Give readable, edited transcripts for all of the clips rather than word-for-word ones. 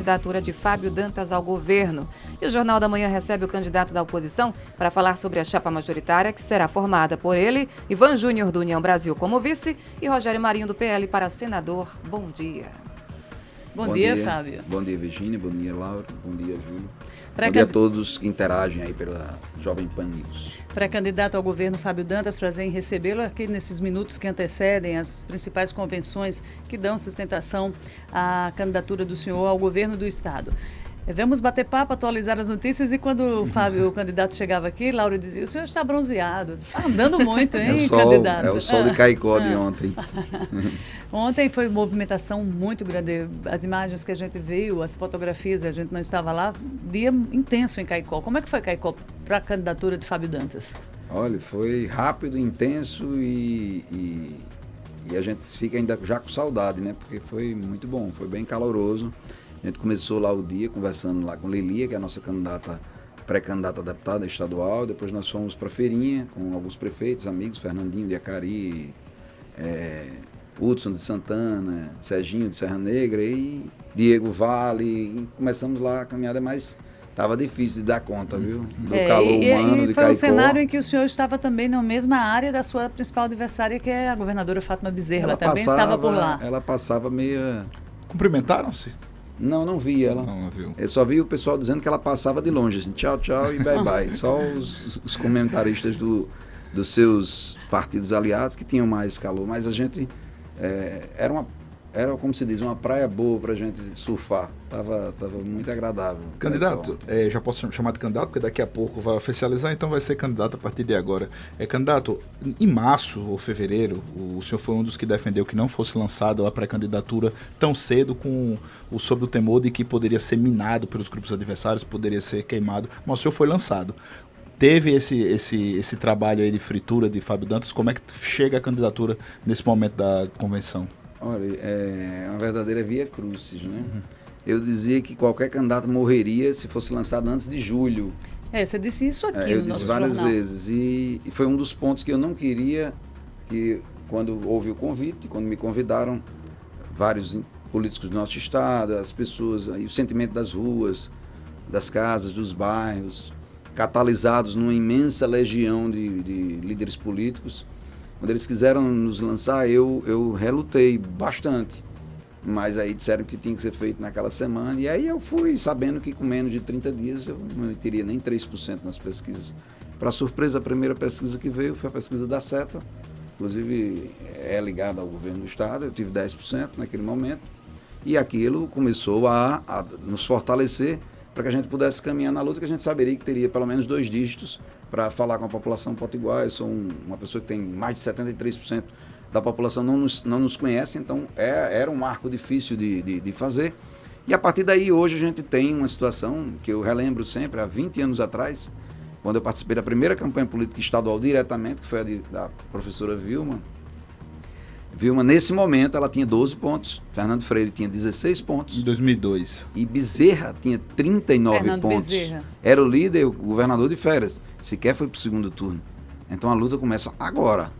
Candidatura de Fábio Dantas ao governo. E o Jornal da Manhã recebe o candidato da oposição para falar sobre a chapa majoritária que será formada por ele, Ivan Júnior do União Brasil como vice e Rogério Marinho do PL para senador. Bom dia. Bom dia, Fábio. Bom dia, Virgínia. Bom dia, Laura. Bom dia, Júlio. Bom dia a todos que interagem aí pela Jovem Pan News. Pré-candidato ao governo Fábio Dantas, prazer em recebê-lo aqui nesses minutos que antecedem as principais convenções que dão sustentação à candidatura do senhor ao governo do Estado. Vamos bater papo, atualizar as notícias, e quando o Fábio, o candidato, chegava aqui, Laura dizia: o senhor está bronzeado. Está andando muito, hein, candidato? É o sol de Caicó de ontem. Ontem foi movimentação muito grande. As imagens que a gente viu, as fotografias, a gente não estava lá, dia intenso em Caicó. Como é que foi Caicó para a candidatura de Fábio Dantas? Olha, foi rápido, intenso e a gente fica ainda já com saudade, né? Porque foi muito bom, foi bem caloroso. A gente começou lá o dia conversando lá com Lilia, que é a nossa pré-candidata a deputada estadual. Depois nós fomos para a feirinha com alguns prefeitos, amigos, Fernandinho de Acari, Hudson de Santana, Serginho de Serra Negra e Diego Vale. E começamos lá a caminhada, mas estava difícil de dar conta, viu? Do calor humano de Caicó. Foi um cenário em que o senhor estava também na mesma área da sua principal adversária, que é a governadora Fátima Bezerra. Ela também estava por lá. Ela passava meio... Cumprimentaram-se? Não vi ela. Não viu. Eu só vi o pessoal dizendo que ela passava de longe, assim, tchau, tchau e bye, bye. Só os comentaristas dos seus partidos aliados que tinham mais calor. Mas a gente, era como se diz, uma praia boa pra gente surfar. Tava muito agradável. Candidato, já posso chamar de candidato, porque daqui a pouco vai oficializar, então vai ser candidato a partir de agora. Candidato, em março ou fevereiro, o senhor foi um dos que defendeu que não fosse lançada a pré-candidatura tão cedo, sob o temor de que poderia ser minado pelos grupos adversários, poderia ser queimado, mas o senhor foi lançado. Teve esse trabalho aí de fritura de Fábio Dantas. Como é que chega a candidatura nesse momento da convenção? Olha, é uma verdadeira via crucis, né? Eu dizia que qualquer candidato morreria se fosse lançado antes de julho. Você disse isso aqui no nosso jornal. Eu disse várias vezes. E foi um dos pontos que eu não queria, que quando houve o convite, quando me convidaram, vários políticos do nosso estado, as pessoas, e o sentimento das ruas, das casas, dos bairros, catalisados numa imensa legião de líderes políticos. Quando eles quiseram nos lançar, eu relutei bastante. Mas aí disseram que tinha que ser feito naquela semana. E aí eu fui sabendo que com menos de 30 dias eu não teria nem 3% nas pesquisas. Para surpresa, a primeira pesquisa que veio foi a pesquisa da Seta. Inclusive é ligada ao governo do estado. Eu tive 10% naquele momento. E aquilo começou a nos fortalecer para que a gente pudesse caminhar na luta, que a gente saberia que teria pelo menos 2 dígitos para falar com a população potiguar. Eu sou uma pessoa que tem mais de 73% da população não nos conhece, então era um marco difícil de fazer. E a partir daí, hoje, a gente tem uma situação que eu relembro sempre, há 20 anos atrás, quando eu participei da primeira campanha política estadual diretamente, que foi a da professora Vilma. Vilma, nesse momento, ela tinha 12 pontos, Fernando Freire tinha 16 pontos. Em 2002. E Bezerra tinha 39 Fernando pontos. Bezerra. Era o líder, o governador de férias. Sequer foi para o segundo turno. Então a luta começa agora,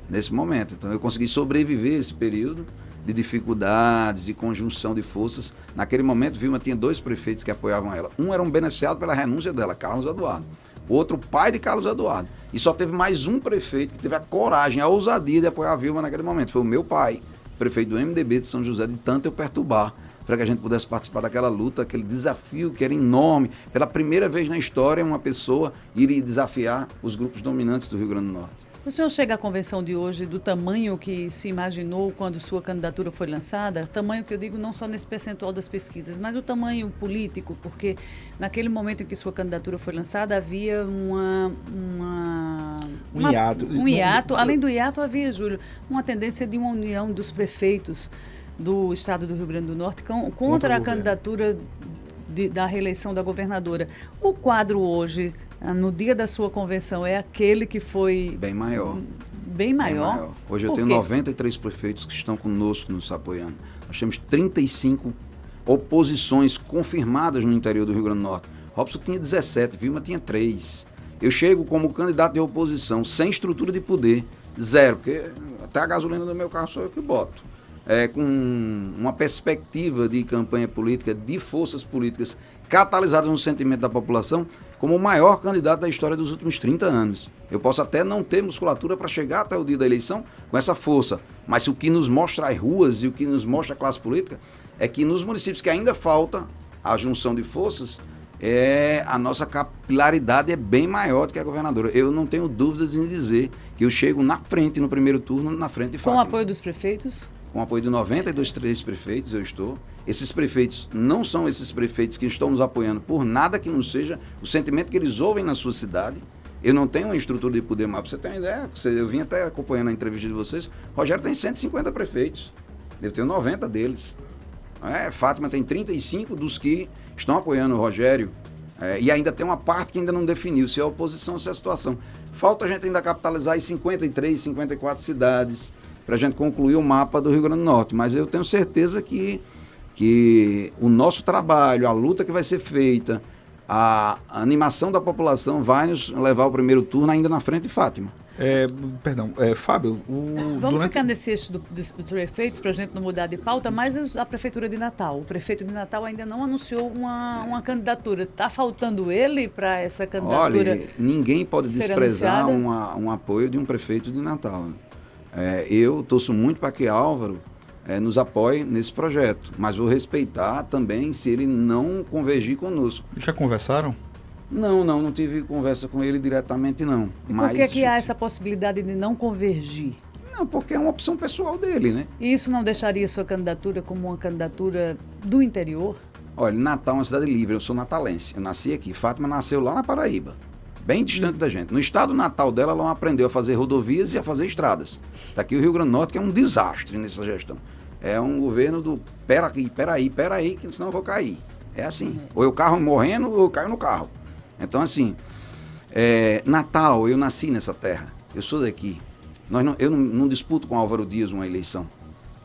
nesse momento. Então eu consegui sobreviver esse período de dificuldades, de conjunção de forças. Naquele momento, Vilma tinha 2 prefeitos que apoiavam ela. Um era um beneficiado pela renúncia dela, Carlos Eduardo. Outro, pai de Carlos Eduardo. E só teve mais um prefeito que teve a coragem, a ousadia de apoiar a Vilma naquele momento. Foi o meu pai, prefeito do MDB de São José, de tanto eu perturbar, para que a gente pudesse participar daquela luta, aquele desafio que era enorme. Pela primeira vez na história, uma pessoa iria desafiar os grupos dominantes do Rio Grande do Norte. O senhor chega à convenção de hoje do tamanho que se imaginou quando sua candidatura foi lançada? Tamanho que eu digo não só nesse percentual das pesquisas, mas o tamanho político, porque naquele momento em que sua candidatura foi lançada havia um hiato. Um hiato. Além do hiato havia, Júlio, uma tendência de uma união dos prefeitos do estado do Rio Grande do Norte contra a candidatura da reeleição da governadora. O quadro hoje, no dia da sua convenção, é aquele que foi... Bem maior. Bem maior? Hoje eu tenho 93 prefeitos que estão conosco, nos apoiando. Nós temos 35 oposições confirmadas no interior do Rio Grande do Norte. Robson tinha 17, Vilma tinha 3. Eu chego como candidato de oposição, sem estrutura de poder, 0, porque até a gasolina do meu carro sou eu que boto. com uma perspectiva de campanha política, de forças políticas catalisadas no sentimento da população, como o maior candidato da história dos últimos 30 anos. Eu posso até não ter musculatura para chegar até o dia da eleição com essa força, mas o que nos mostra as ruas e o que nos mostra a classe política é que nos municípios que ainda falta a junção de forças, a nossa capilaridade é bem maior do que a governadora. Eu não tenho dúvidas em dizer que eu chego na frente, no primeiro turno, na frente de Fátima. Com o apoio dos prefeitos? Com o apoio de 92 prefeitos eu estou. Esses prefeitos não são esses prefeitos que estão nos apoiando por nada que não seja o sentimento que eles ouvem na sua cidade. Eu não tenho uma estrutura de poder mais. Para você ter uma ideia, eu vim até acompanhando a entrevista de vocês, Rogério tem 150 prefeitos. Eu tenho 90 deles. Fátima tem 35 dos que estão apoiando o Rogério. E ainda tem uma parte que ainda não definiu se é a oposição ou se é a situação. Falta a gente ainda capitalizar as 53, 54 cidades para a gente concluir o mapa do Rio Grande do Norte. Mas eu tenho certeza que o nosso trabalho, a luta que vai ser feita, a animação da população vai nos levar ao primeiro turno ainda na frente de Fátima. Fábio, Vamos ficar nesse eixo dos prefeitos para a gente não mudar de pauta, mas a Prefeitura de Natal. O prefeito de Natal ainda não anunciou uma candidatura. Está faltando ele para essa candidatura? Olha, ninguém pode desprezar um apoio de um prefeito de Natal. Eu torço muito para que Álvaro nos apoie nesse projeto, mas vou respeitar também se ele não convergir conosco. Já conversaram? Não tive conversa com ele diretamente, não. E por que há essa possibilidade de não convergir? Não, porque é uma opção pessoal dele, né? E isso não deixaria sua candidatura como uma candidatura do interior? Olha, Natal é uma cidade livre, eu sou natalense, eu nasci aqui. Fátima nasceu lá na Paraíba, bem distante da gente. No estado natal dela, ela não aprendeu a fazer rodovias e a fazer estradas. Daqui o Rio Grande do Norte, que é um desastre nessa gestão. É um governo do peraí, que senão eu vou cair. É assim, ou eu carro morrendo ou eu caio no carro. Então, assim, Natal, eu nasci nessa terra, eu sou daqui. Eu não disputo com Álvaro Dias uma eleição.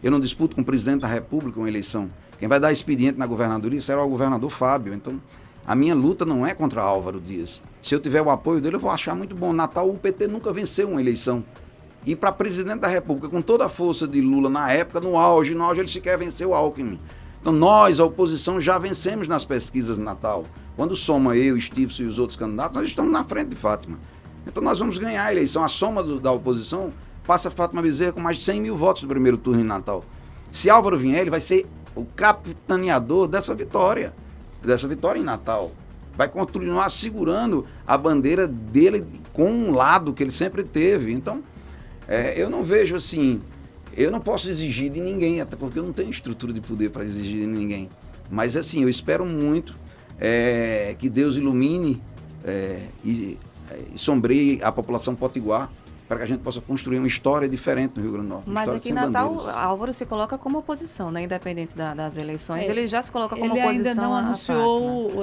Eu não disputo com o presidente da República uma eleição. Quem vai dar expediente na governadoria será o governador Fábio. Então, a minha luta não é contra Álvaro Dias. Se eu tiver o apoio dele, eu vou achar muito bom. Natal, o PT nunca venceu uma eleição. E para presidente da República, com toda a força de Lula na época, no auge ele sequer venceu o Alckmin. Então nós, a oposição, já vencemos nas pesquisas de Natal. Quando soma eu, Stevenson e os outros candidatos, nós estamos na frente de Fátima. Então nós vamos ganhar a eleição. A soma da oposição passa Fátima Bezerra com mais de 100 mil votos no primeiro turno em Natal. Se Álvaro vier, ele vai ser o capitaneador dessa vitória em Natal. Vai continuar segurando a bandeira dele com um lado que ele sempre teve. Então, eu não vejo assim... Eu não posso exigir de ninguém, até porque eu não tenho estrutura de poder para exigir de ninguém. Mas assim, eu espero muito que Deus ilumine e sombreie a população potiguar para que a gente possa construir uma história diferente no Rio Grande do Norte. Mas aqui em Natal, Álvaro se coloca como oposição, né? Independente das eleições. Ele já se coloca como oposição. Ele ainda não anunciou...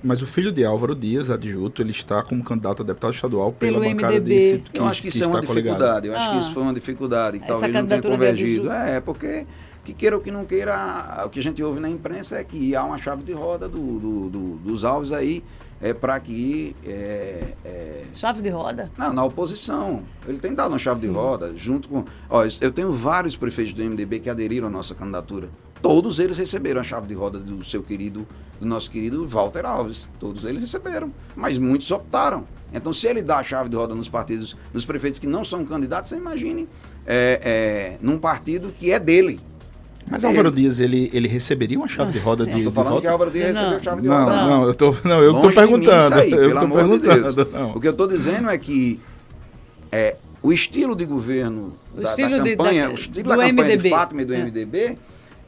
Mas o filho de Álvaro Dias, adjunto, ele está como candidato a deputado estadual pela bancada MDB. Eu acho que isso é uma dificuldade. Eu acho que isso foi uma dificuldade, que talvez não tenha convergido. Porque, que queira ou que não queira, o que a gente ouve na imprensa é que há uma chave de roda dos alvos aí, para que... Chave de roda? Não, na oposição. Ele tem dado uma chave de roda, junto com... eu tenho vários prefeitos do MDB que aderiram à nossa candidatura. Todos eles receberam a chave de roda do nosso querido Walter Alves. Todos eles receberam, mas muitos optaram. Então, se ele dá a chave de roda nos partidos, nos prefeitos que não são candidatos, você imagine num partido que é dele. Mas Álvaro Dias, ele receberia uma chave de roda de Estou falando que Álvaro Dias recebeu a chave de roda. Eu estou perguntando. Pelo amor de Deus. O que eu estou dizendo é que o estilo de governo da campanha de Fátima e do MDB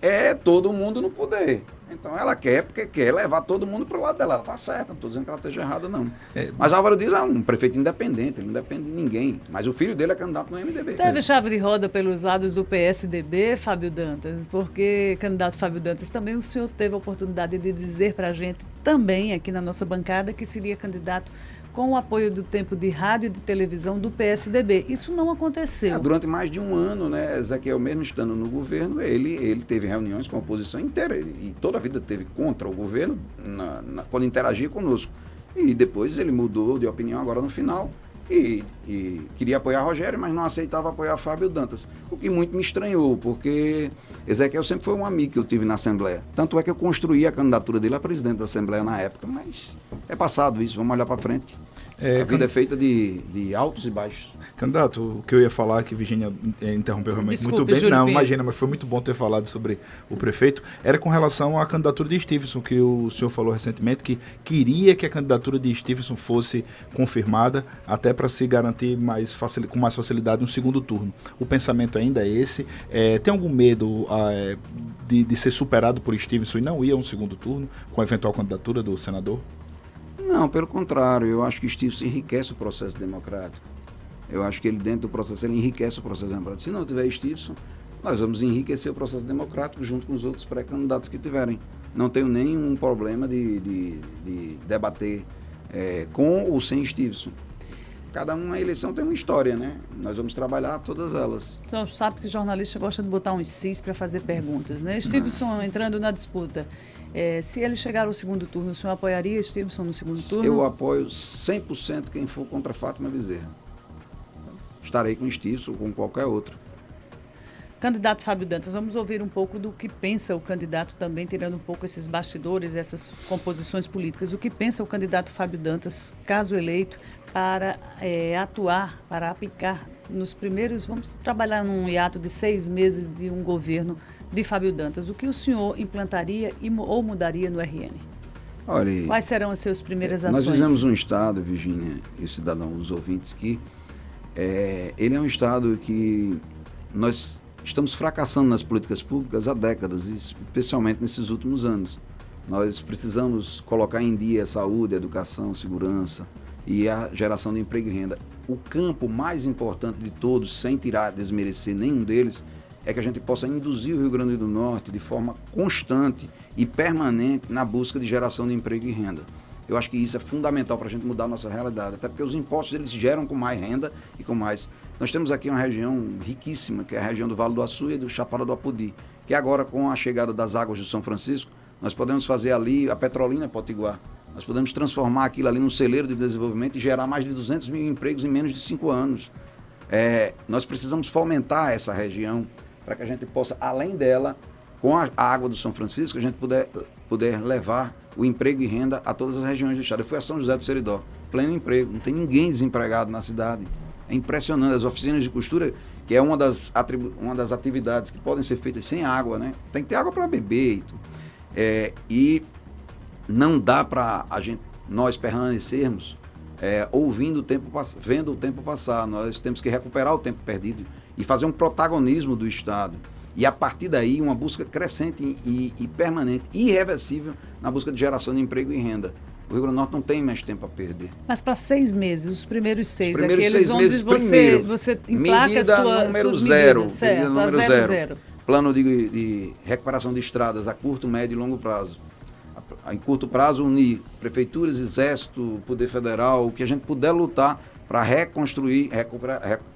é todo mundo no poder. Então ela quer, porque quer levar todo mundo para o lado dela. Ela está certa, não estou dizendo que ela esteja errada, não. Mas Álvaro Dias é um prefeito independente, ele não depende de ninguém. Mas o filho dele é candidato no MDB. Teve chave de roda pelos lados do PSDB, Fábio Dantas? Porque, candidato Fábio Dantas, também o senhor teve a oportunidade de dizer para a gente, também aqui na nossa bancada, que seria candidato com o apoio do tempo de rádio e de televisão do PSDB. Isso não aconteceu. Durante mais de um ano, né, Ezequiel, mesmo estando no governo, ele teve reuniões com a oposição inteira e toda a vida teve contra o governo quando interagia conosco. E depois ele mudou de opinião agora no final e queria apoiar Rogério, mas não aceitava apoiar Fábio Dantas, o que muito me estranhou, porque Ezequiel sempre foi um amigo que eu tive na Assembleia. Tanto é que eu construí a candidatura dele a presidente da Assembleia na época, mas é passado isso, vamos olhar para frente. A vida é feita de altos e baixos. Candidato, o que eu ia falar, que Virginia interrompeu realmente Desculpe, muito bem. Júlio Não, Pinheiro. imagina, mas foi muito bom ter falado sobre o prefeito. Era com relação à candidatura de Stevenson, que o senhor falou recentemente, que queria que a candidatura de Stevenson fosse confirmada, até para se garantir com mais facilidade um segundo turno. O pensamento ainda é esse. Tem algum medo de ser superado por Stevenson e não ir a um segundo turno, com a eventual candidatura do senador? Não, pelo contrário, eu acho que Stevenson enriquece o processo democrático. Eu acho que ele, dentro do processo, ele enriquece o processo democrático. Se não tiver Stevenson, nós vamos enriquecer o processo democrático junto com os outros pré-candidatos que tiverem. Não tenho nenhum problema de debater com ou sem Stevenson. Cada uma eleição tem uma história, né? Nós vamos trabalhar todas elas. O senhor sabe que jornalista gosta de botar uns cis para fazer perguntas, né? Stevenson entrando na disputa. Se ele chegar ao segundo turno, o senhor apoiaria Stevenson no segundo turno? Eu apoio 100% quem for contra Fátima Bezerra. Estarei com Stevenson ou com qualquer outro. Candidato Fábio Dantas, vamos ouvir um pouco do que pensa o candidato também, tirando um pouco esses bastidores, essas composições políticas. O que pensa o candidato Fábio Dantas, caso eleito, para atuar, para aplicar nos primeiros... Vamos trabalhar num hiato de 6 meses de um governo de Fábio Dantas. O que o senhor implantaria ou mudaria no RN? Olha, quais serão as suas primeiras ações? Nós fizemos um estado, Virginia e cidadão, os ouvintes, que ele é um estado que nós estamos fracassando nas políticas públicas há décadas, especialmente nesses últimos anos. Nós precisamos colocar em dia saúde, educação, segurança e a geração de emprego e renda. O campo mais importante de todos, sem desmerecer nenhum deles, é que a gente possa induzir o Rio Grande do Norte de forma constante e permanente na busca de geração de emprego e renda. Eu acho que isso é fundamental para a gente mudar a nossa realidade, até porque os impostos eles geram com mais renda e com mais... Nós temos aqui uma região riquíssima, que é a região do Vale do Açu e do Chapada do Apodi, que agora, com a chegada das águas do São Francisco, nós podemos fazer ali a Petrolina Potiguar. Nós podemos transformar aquilo ali num celeiro de desenvolvimento e gerar mais de 200 mil empregos em menos de 5 anos. Nós precisamos fomentar essa região para que a gente possa, além dela, com a água do São Francisco, a gente puder levar o emprego e renda a todas as regiões do estado. Eu fui a São José do Seridó, pleno emprego, não tem ninguém desempregado na cidade. É impressionante, as oficinas de costura, que é uma das atividades que podem ser feitas sem água, né? Tem que ter água para beber. E não dá para nós permanecermos vendo o tempo passar. Nós temos que recuperar o tempo perdido e fazer um protagonismo do Estado. E a partir daí, uma busca crescente e permanente, irreversível, na busca de geração de emprego e renda. O Rio Grande do Norte não tem mais tempo a perder. Mas para 6 meses, os primeiros 6, aqueles 6 meses, onde você emplaca medida número 0. Certo, Número 0. Plano de recuperação de estradas a curto, médio e longo prazo. Em curto prazo, unir prefeituras, exército, poder federal, o que a gente puder lutar para reconstruir,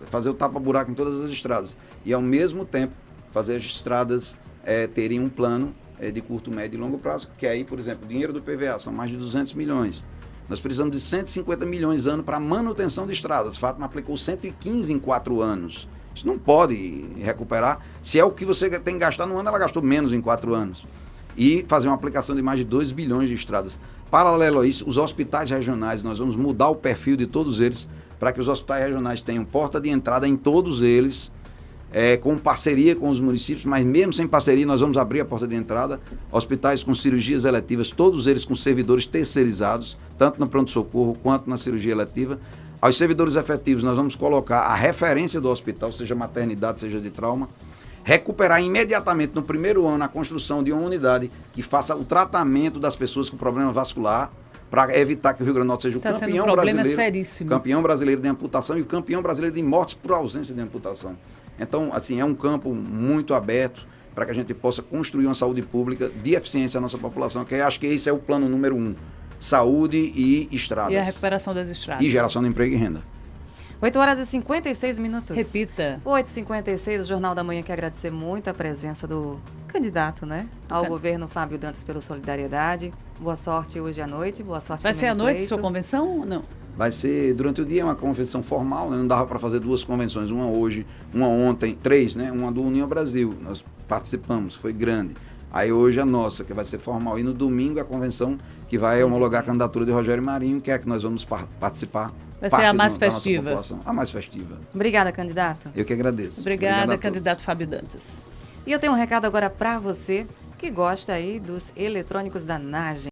fazer o tapa-buraco em todas as estradas. E, ao mesmo tempo, fazer as estradas terem um plano de curto, médio e longo prazo, que aí, por exemplo, o dinheiro do PVA são mais de 200 milhões. Nós precisamos de 150 milhões ano para manutenção de estradas. Fátima aplicou 115 em 4 anos. Isso não pode recuperar. Se é o que você tem que gastar no ano, ela gastou menos em 4 anos. E fazer uma aplicação de mais de 2 bilhões de estradas. Paralelo a isso, os hospitais regionais, nós vamos mudar o perfil de todos eles para que os hospitais regionais tenham porta de entrada em todos eles, com parceria com os municípios, mas mesmo sem parceria nós vamos abrir a porta de entrada, hospitais com cirurgias eletivas, todos eles com servidores terceirizados, tanto no pronto-socorro quanto na cirurgia eletiva. Aos servidores efetivos nós vamos colocar a referência do hospital, seja maternidade, seja de trauma, recuperar imediatamente no primeiro ano a construção de uma unidade que faça o tratamento das pessoas com problema vascular, para evitar que o Rio Grande do Norte seja o campeão brasileiro de amputação e o campeão brasileiro de mortes por ausência de amputação. Então, assim, é um campo muito aberto para que a gente possa construir uma saúde pública de eficiência à nossa população, que eu acho que esse é o plano número 1, saúde e estradas. E a recuperação das estradas. E geração de emprego e renda. 8 horas e 56 minutos. Repita. 8h56, o Jornal da Manhã quer agradecer muito a presença do candidato, né? Ao governo Fábio Dantas pela solidariedade. Boa sorte hoje à noite, boa sorte Vai também ser à no noite pleito. sua convenção ou não? Vai ser, durante o dia, uma convenção formal, né? Não dava para fazer 2 convenções, uma hoje, uma ontem, 3, né? Uma do União Brasil, nós participamos, foi grande. Aí hoje a nossa, que vai ser formal. E no domingo a convenção que vai homologar a candidatura de Rogério Marinho, que é que nós vamos participar. Vai ser a mais festiva. A mais festiva. Obrigada, candidato. Eu que agradeço. Obrigada, candidato Fábio Dantas. E eu tenho um recado agora para você que gosta aí dos eletrônicos da Nagem.